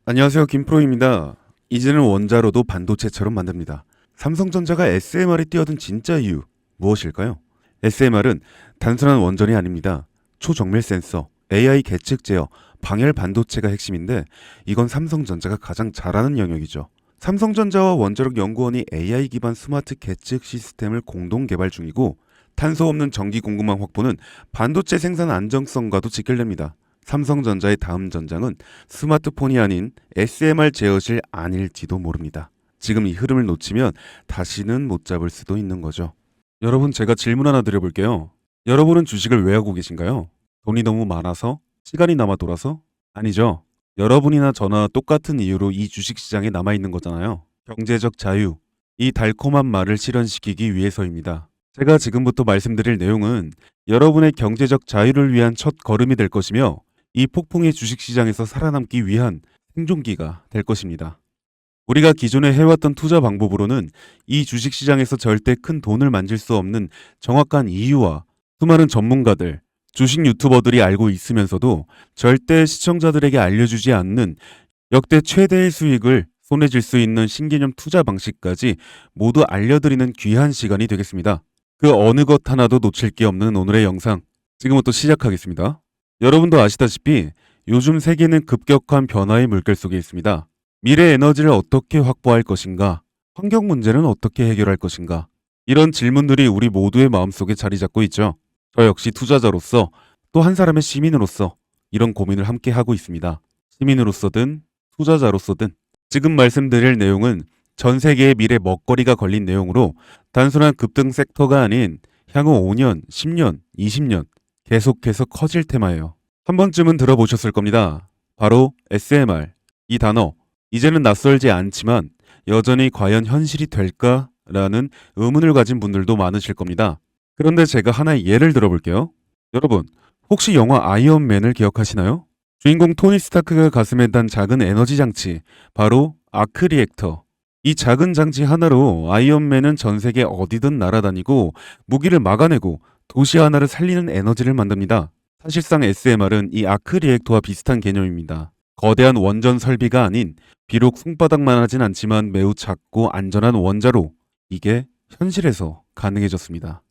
안녕하세요. 김프로입니다. 이제는 원자로도 반도체처럼 만듭니다. 삼성전자가 SMR에 뛰어든 진짜 이유 무엇일까요? SMR은 단순한 원전이 아닙니다. 초정밀 센서, AI 계측 제어, 방열 반도체가 핵심인데 이건 삼성전자가 가장 잘하는 영역이죠. 삼성전자와 원자력연구원이 AI 기반 스마트 계측 시스템을 공동 개발 중이고 탄소 없는 전기 공급망 확보는 반도체 생산 안정성과도 직결됩니다. 삼성전자의 다음 전장은 스마트폰이 아닌 SMR 제어실 아닐지도 모릅니다. 지금 이 흐름을 놓치면 다시는 못 잡을 수도 있는 거죠. 여러분, 제가 질문 하나 드려볼게요. 여러분은 주식을 왜 하고 계신가요? 돈이 너무 많아서? 시간이 남아 돌아서? 아니죠. 여러분이나 저나 똑같은 이유로 이 주식시장에 남아있는 거잖아요. 경제적 자유. 이 달콤한 말을 실현시키기 위해서입니다. 제가 지금부터 말씀드릴 내용은 여러분의 경제적 자유를 위한 첫 걸음이 될 것이며 이 폭풍의 주식시장에서 살아남기 위한 생존기가 될 것입니다. 우리가 기존에 해왔던 투자 방법으로는 이 주식시장에서 절대 큰 돈을 만질 수 없는 정확한 이유와 수많은 전문가들, 주식 유튜버들이 알고 있으면서도 절대 시청자들에게 알려주지 않는 역대 최대의 수익을 손에 쥘 수 있는 신개념 투자 방식까지 모두 알려드리는 귀한 시간이 되겠습니다. 그 어느 것 하나도 놓칠 게 없는 오늘의 영상, 지금부터 시작하겠습니다. 여러분도 아시다시피 요즘 세계는 급격한 변화의 물결 속에 있습니다. 미래 에너지를 어떻게 확보할 것인가? 환경 문제는 어떻게 해결할 것인가? 이런 질문들이 우리 모두의 마음속에 자리 잡고 있죠. 저 역시 투자자로서 또 한 사람의 시민으로서 이런 고민을 함께 하고 있습니다. 시민으로서든 투자자로서든 지금 말씀드릴 내용은 전 세계의 미래 먹거리가 걸린 내용으로 단순한 급등 섹터가 아닌 향후 5년, 10년, 20년 계속해서 커질 테마예요. 한 번쯤은 들어보셨을 겁니다. 바로 SMR. 이 단어, 이제는 낯설지 않지만 여전히 과연 현실이 될까라는 의문을 가진 분들도 많으실 겁니다. 그런데 제가 하나의 예를 들어볼게요. 여러분, 혹시 영화 아이언맨을 기억하시나요? 주인공 토니 스타크가 가슴에 단 작은 에너지 장치, 바로 아크 리액터. 이 작은 장치 하나로 아이언맨은 전 세계 어디든 날아다니고 무기를 막아내고 도시 하나를 살리는 에너지를 만듭니다. 사실상 SMR은 이 아크 리액터와 비슷한 개념입니다. 거대한 원전 설비가 아닌 비록 손바닥만 하진 않지만 매우 작고 안전한 원자로, 이게 현실에서 가능해졌습니다.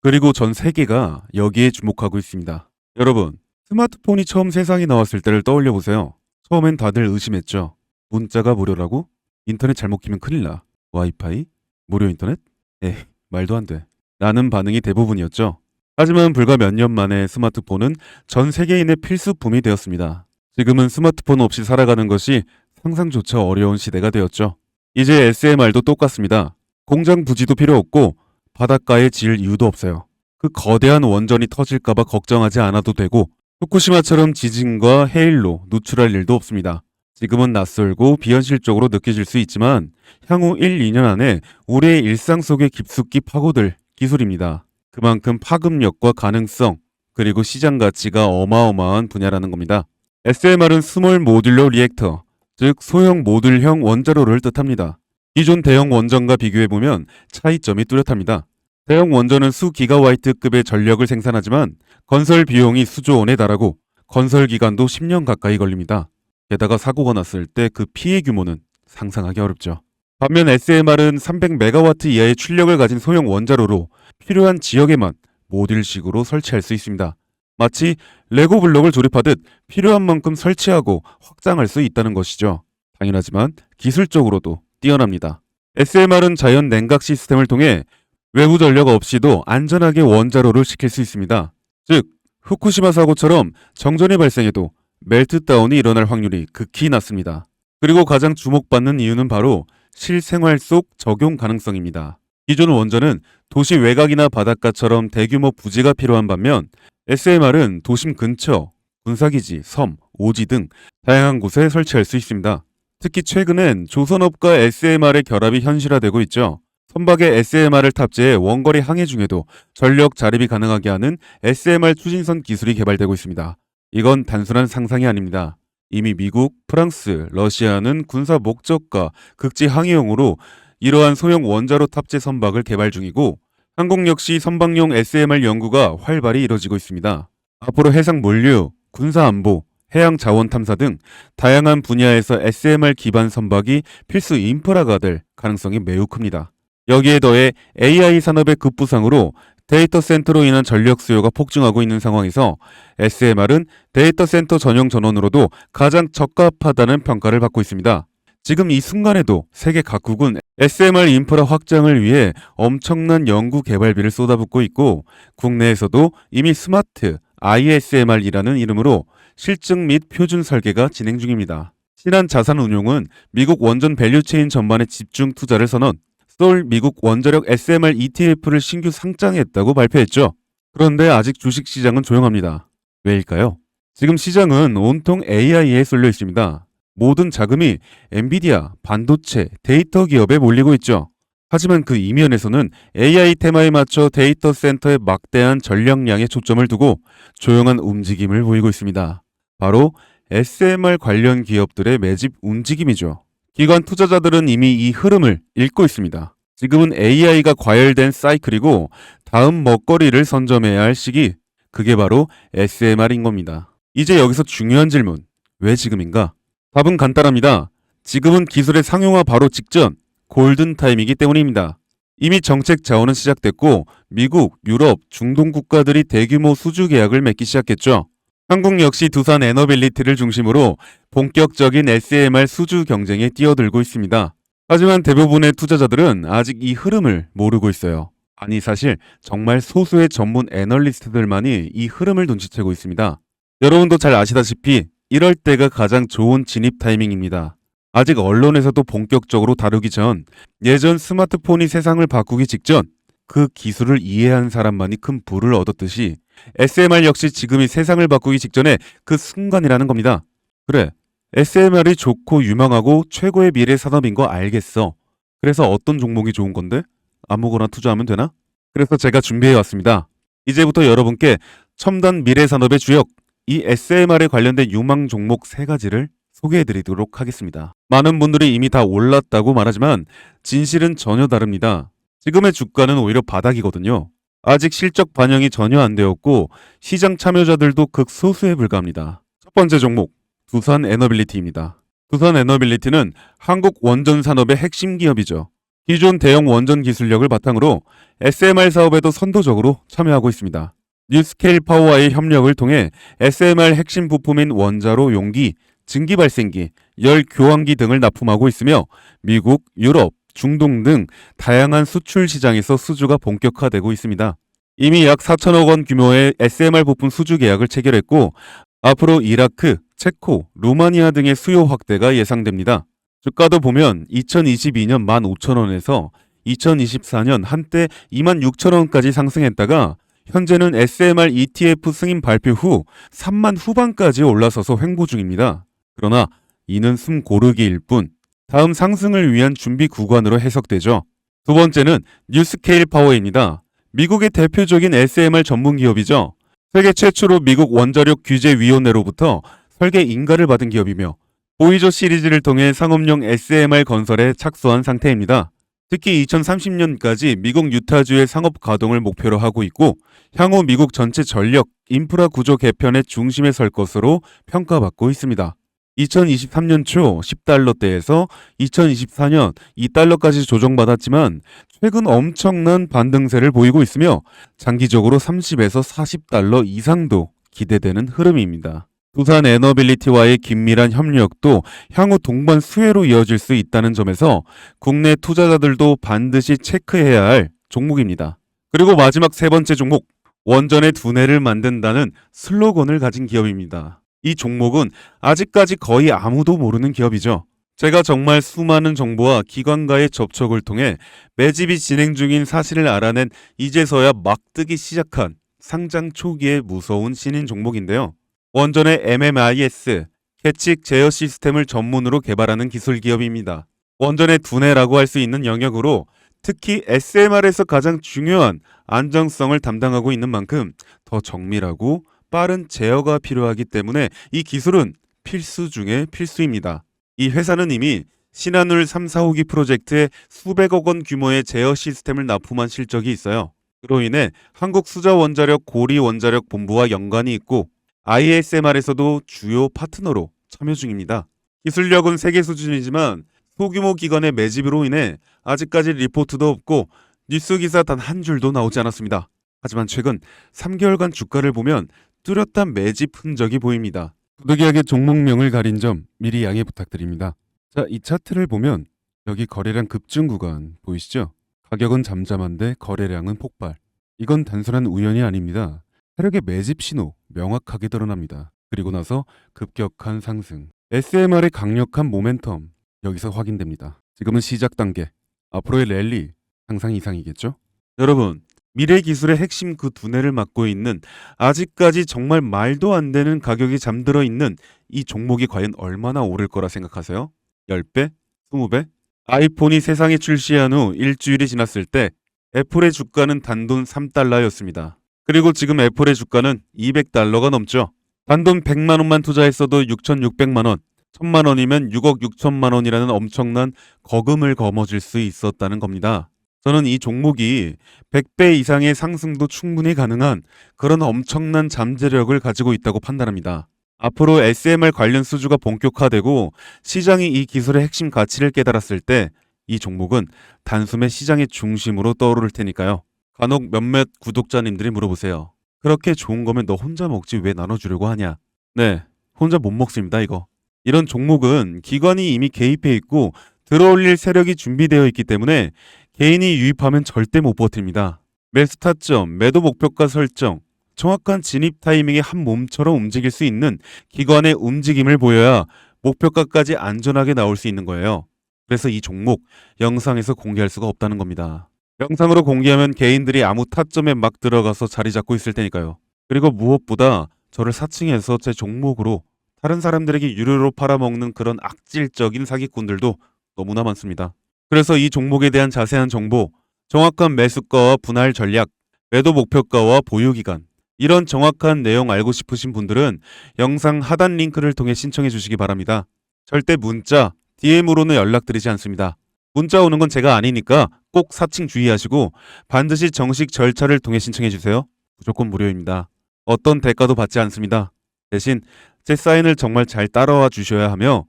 그리고 전 세계가 여기에 주목하고 있습니다. 여러분, 스마트폰이 처음 세상에 나왔을 때를 떠올려 보세요. 처음엔 다들 의심했죠. 문자가 무료라고? 인터넷 잘못 키면 큰일 나. 와이파이? 무료 인터넷? 에이, 말도 안 돼. 라는 반응이 대부분이었죠. 하지만 불과 몇 년 만에 스마트폰은 전 세계인의 필수품이 되었습니다. 지금은 스마트폰 없이 살아가는 것이 상상조차 어려운 시대가 되었죠. 이제 SMR도 똑같습니다. 공장 부지도 필요 없고 바닷가에 지을 이유도 없어요. 그 거대한 원전이 터질까봐 걱정하지 않아도 되고 후쿠시마처럼 지진과 해일로 누출할 일도 없습니다. 지금은 낯설고 비현실적으로 느껴질 수 있지만 향후 1, 2년 안에 우리의 일상 속에 깊숙이 파고들 기술입니다. 그만큼 파급력과 가능성, 그리고 시장 가치가 어마어마한 분야라는 겁니다. SMR은 스몰 모듈러 리액터, 즉 소형 모듈형 원자로를 뜻합니다. 기존 대형 원전과 비교해보면 차이점이 뚜렷합니다. 대형 원전은 수 기가와이트급의 전력을 생산하지만 건설 비용이 수조 원에 달하고 건설 기간도 10년 가까이 걸립니다. 게다가 사고가 났을 때 그 피해 규모는 상상하기 어렵죠. 반면 SMR은 300메가와트 이하의 출력을 가진 소형 원자로로 필요한 지역에만 모듈식으로 설치할 수 있습니다. 마치 레고 블록을 조립하듯 필요한 만큼 설치하고 확장할 수 있다는 것이죠. 당연하지만 기술적으로도 뛰어납니다. SMR은 자연 냉각 시스템을 통해 외부 전력 없이도 안전하게 원자로를 식힐 수 있습니다. 즉, 후쿠시마 사고처럼 정전이 발생해도 멜트다운이 일어날 확률이 극히 낮습니다. 그리고 가장 주목받는 이유는 바로 실생활 속 적용 가능성입니다. 기존 원전은 도시 외곽이나 바닷가처럼 대규모 부지가 필요한 반면 SMR은 도심 근처, 군사기지, 섬, 오지 등 다양한 곳에 설치할 수 있습니다. 특히 최근엔 조선업과 SMR의 결합이 현실화되고 있죠. 선박에 SMR을 탑재해 원거리 항해 중에도 전력 자립이 가능하게 하는 SMR 추진선 기술이 개발되고 있습니다. 이건 단순한 상상이 아닙니다. 이미 미국, 프랑스, 러시아는 군사 목적과 극지 항해용으로 이러한 소형 원자로 탑재 선박을 개발 중이고 한국 역시 선박용 SMR 연구가 활발히 이뤄지고 있습니다. 앞으로 해상 물류, 군사 안보, 해양 자원 탐사 등 다양한 분야에서 SMR 기반 선박이 필수 인프라가 될 가능성이 매우 큽니다. 여기에 더해 AI 산업의 급부상으로 데이터 센터로 인한 전력 수요가 폭증하고 있는 상황에서 SMR은 데이터 센터 전용 전원으로도 가장 적합하다는 평가를 받고 있습니다. 지금 이 순간에도 세계 각국은 SMR 인프라 확장을 위해 엄청난 연구 개발비를 쏟아붓고 있고 국내에서도 이미 스마트 ISMR이라는 이름으로 실증 및 표준 설계가 진행 중입니다. 신한자산운용은 미국 원전 밸류체인 전반에 집중 투자를 선언, 서울 미국 원자력 SMR ETF를 신규 상장했다고 발표했죠. 그런데 아직 주식시장은 조용합니다. 왜일까요? 지금 시장은 온통 AI에 쏠려 있습니다. 모든 자금이 엔비디아, 반도체, 데이터 기업에 몰리고 있죠. 하지만 그 이면에서는 AI 테마에 맞춰 데이터 센터에 막대한 전력량에 초점을 두고 조용한 움직임을 보이고 있습니다. 바로 SMR 관련 기업들의 매집 움직임이죠. 기관 투자자들은 이미 이 흐름을 읽고 있습니다. 지금은 AI가 과열된 사이클이고 다음 먹거리를 선점해야 할 시기, 그게 바로 SMR인 겁니다. 이제 여기서 중요한 질문, 왜 지금인가? 답은 간단합니다. 지금은 기술의 상용화 바로 직전, 골든 타임이기 때문입니다. 이미 정책 자원은 시작됐고 미국, 유럽, 중동 국가들이 대규모 수주 계약을 맺기 시작했죠. 한국 역시 두산 에너빌리티를 중심으로 본격적인 SMR 수주 경쟁에 뛰어들고 있습니다. 하지만 대부분의 투자자들은 아직 이 흐름을 모르고 있어요. 아니 사실 정말 소수의 전문 애널리스트들만이 이 흐름을 눈치채고 있습니다. 여러분도 잘 아시다시피 이럴 때가 가장 좋은 진입 타이밍입니다. 아직 언론에서도 본격적으로 다루기 전, 예전 스마트폰이 세상을 바꾸기 직전 그 기술을 이해한 사람만이 큰 부를 얻었듯이 SMR 역시 지금이 세상을 바꾸기 직전에 그 순간이라는 겁니다. 그래, SMR이 좋고 유명하고 최고의 미래 산업인 거 알겠어. 그래서 어떤 종목이 좋은 건데? 아무거나 투자하면 되나? 그래서 제가 준비해 왔습니다. 이제부터 여러분께 첨단 미래 산업의 주역, 이 SMR에 관련된 유망 종목 3가지를 소개해드리도록 하겠습니다. 많은 분들이 이미 다 올랐다고 말하지만 진실은 전혀 다릅니다. 지금의 주가는 오히려 바닥이거든요. 아직 실적 반영이 전혀 안 되었고 시장 참여자들도 극소수에 불과합니다. 첫 번째 종목, 두산 에너빌리티입니다. 두산 에너빌리티는 한국 원전 산업의 핵심 기업이죠. 기존 대형 원전 기술력을 바탕으로 SMR 사업에도 선도적으로 참여하고 있습니다. 뉴스케일 파워와의 협력을 통해 SMR 핵심 부품인 원자로 용기, 증기 발생기, 열 교환기 등을 납품하고 있으며 미국, 유럽, 중동 등 다양한 수출 시장에서 수주가 본격화되고 있습니다. 이미 약 4천억 원 규모의 SMR 부품 수주 계약을 체결했고 앞으로 이라크, 체코, 루마니아 등의 수요 확대가 예상됩니다. 주가도 보면 2022년 15,000원에서 2024년 한때 26,000원까지 상승했다가 현재는 SMR ETF 승인 발표 후 3만 후반까지 올라서서 횡보 중입니다. 그러나 이는 숨 고르기일 뿐 다음 상승을 위한 준비 구간으로 해석되죠. 두 번째는 뉴스케일 파워입니다. 미국의 대표적인 SMR 전문 기업이죠. 세계 최초로 미국 원자력 규제위원회로부터 설계 인가를 받은 기업이며 보이저 시리즈를 통해 상업용 SMR 건설에 착수한 상태입니다. 특히 2030년까지 미국 유타주의 상업 가동을 목표로 하고 있고 향후 미국 전체 전력, 인프라 구조 개편의 중심에 설 것으로 평가받고 있습니다. 2023년 초 10달러대에서 2024년 2달러까지 조정받았지만 최근 엄청난 반등세를 보이고 있으며 장기적으로 30에서 40달러 이상도 기대되는 흐름입니다. 두산 에너빌리티와의 긴밀한 협력도 향후 동반 수혜로 이어질 수 있다는 점에서 국내 투자자들도 반드시 체크해야 할 종목입니다. 그리고 마지막 3번째 종목, 원전의 두뇌를 만든다는 슬로건을 가진 기업입니다. 이 종목은 아직까지 거의 아무도 모르는 기업이죠. 제가 정말 수많은 정보와 기관과의 접촉을 통해 매집이 진행 중인 사실을 알아낸 이제서야 막 뜨기 시작한 상장 초기의 무서운 신인 종목인데요. 원전의 MMIS, 계측 제어 시스템을 전문으로 개발하는 기술 기업입니다. 원전의 두뇌라고 할 수 있는 영역으로 특히 SMR에서 가장 중요한 안정성을 담당하고 있는 만큼 더 정밀하고 빠른 제어가 필요하기 때문에 이 기술은 필수 중의 필수입니다. 이 회사는 이미 신한울 3, 4호기 프로젝트에 수백억 원 규모의 제어 시스템을 납품한 실적이 있어요. 그로 인해 한국수자원자력 고리원자력 본부와 연관이 있고 ISMR에서도 주요 파트너로 참여 중입니다. 기술력은 세계 수준이지만 소규모 기관의 매집으로 인해 아직까지 리포트도 없고 뉴스 기사 단 한 줄도 나오지 않았습니다. 하지만 최근 3개월간 주가를 보면 뚜렷한 매집 흔적이 보입니다. 부득이하게 종목명을 가린 점 미리 양해 부탁드립니다. 자, 이 차트를 보면 여기 거래량 급증 구간 보이시죠? 가격은 잠잠한데 거래량은 폭발. 이건 단순한 우연이 아닙니다. 세력의 매집 신호 명확하게 드러납니다. 그리고 나서 급격한 상승. SMR의 강력한 모멘텀 여기서 확인됩니다. 지금은 시작 단계. 앞으로의 랠리 상상 이상이겠죠? 여러분, 미래 기술의 핵심 그 두뇌를 맡고 있는 아직까지 정말 말도 안 되는 가격이 잠들어 있는 이 종목이 과연 얼마나 오를 거라 생각하세요? 10배? 20배? 아이폰이 세상에 출시한 후 일주일이 지났을 때 애플의 주가는 단돈 3달러였습니다. 그리고 지금 애플의 주가는 200달러가 넘죠. 단돈 100만 원만 투자했어도 6,600만 원, 1,000만 원이면 6억 6천만 원이라는 엄청난 거금을 거머쥘 수 있었다는 겁니다. 저는 이 종목이 100배 이상의 상승도 충분히 가능한 그런 엄청난 잠재력을 가지고 있다고 판단합니다. 앞으로 SMR 관련 수주가 본격화되고 시장이 이 기술의 핵심 가치를 깨달았을 때 이 종목은 단숨에 시장의 중심으로 떠오를 테니까요. 간혹 몇몇 구독자님들이 물어보세요. 그렇게 좋은 거면 너 혼자 먹지 왜 나눠주려고 하냐? 네, 혼자 못 먹습니다 이거. 이런 종목은 기관이 이미 개입해 있고 들어올릴 세력이 준비되어 있기 때문에 개인이 유입하면 절대 못 버팁니다. 매수 타점, 매도 목표가 설정, 정확한 진입 타이밍에 한 몸처럼 움직일 수 있는 기관의 움직임을 보여야 목표가까지 안전하게 나올 수 있는 거예요. 그래서 이 종목 영상에서 공개할 수가 없다는 겁니다. 영상으로 공개하면 개인들이 아무 타점에 막 들어가서 자리 잡고 있을 테니까요. 그리고 무엇보다 저를 사칭해서 제 종목으로 다른 사람들에게 유료로 팔아먹는 그런 악질적인 사기꾼들도 너무나 많습니다. 그래서 이 종목에 대한 자세한 정보, 정확한 매수가와 분할 전략, 매도 목표가와 보유기간, 이런 정확한 내용 알고 싶으신 분들은 영상 하단 링크를 통해 신청해 주시기 바랍니다. 절대 문자, DM으로는 연락드리지 않습니다. 문자 오는 건 제가 아니니까 꼭 사칭 주의하시고 반드시 정식 절차를 통해 신청해 주세요. 무조건 무료입니다. 어떤 대가도 받지 않습니다. 대신 제 사인을 정말 잘 따라와 주셔야 하며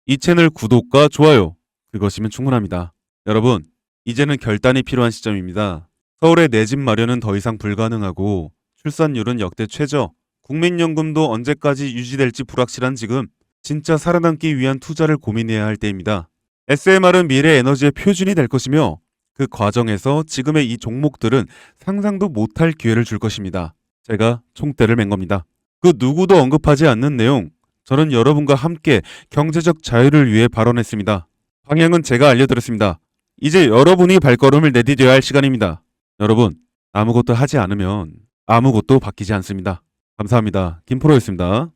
이 채널 구독과 좋아요, 그것이면 충분합니다. 여러분, 이제는 결단이 필요한 시점입니다. 서울의 내 집 마련은 더 이상 불가능하고 출산율은 역대 최저, 국민연금도 언제까지 유지될지 불확실한 지금 진짜 살아남기 위한 투자를 고민해야 할 때입니다. SMR은 미래 에너지의 표준이 될 것이며 그 과정에서 지금의 이 종목들은 상상도 못할 기회를 줄 것입니다. 제가 총대를 맨 겁니다. 그 누구도 언급하지 않는 내용, 저는 여러분과 함께 경제적 자유를 위해 발언했습니다. 방향은 제가 알려드렸습니다. 이제 여러분이 발걸음을 내디뎌야 할 시간입니다. 여러분, 아무것도 하지 않으면 아무것도 바뀌지 않습니다. 감사합니다. 김프로였습니다.